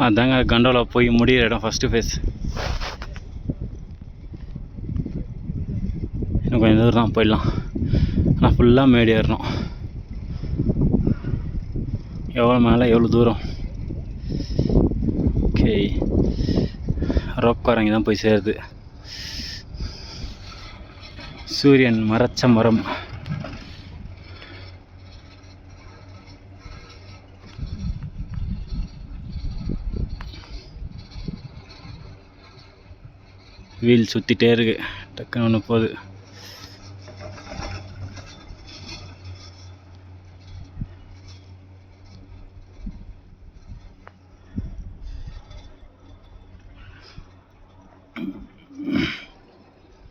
அதாங்க கண்டோலா போய் முடிகிற இடம் ஃபஸ்ட்டு ஃபேஸ். இன்னும் கொஞ்சம் தூரம் தான் போயிடலாம். ஆனால் ஃபுல்லாக மேடு ஏறணும். எவ்வளோ மேலே எவ்வளோ தூரம். ஓகே, ரோப் இறங்கி தான் போய் சேருது. சூரியன் மறைச்ச மரம். வீல் சுற்றிட்டே இருக்கு. டக்குன்னு ஒன்று போகுது.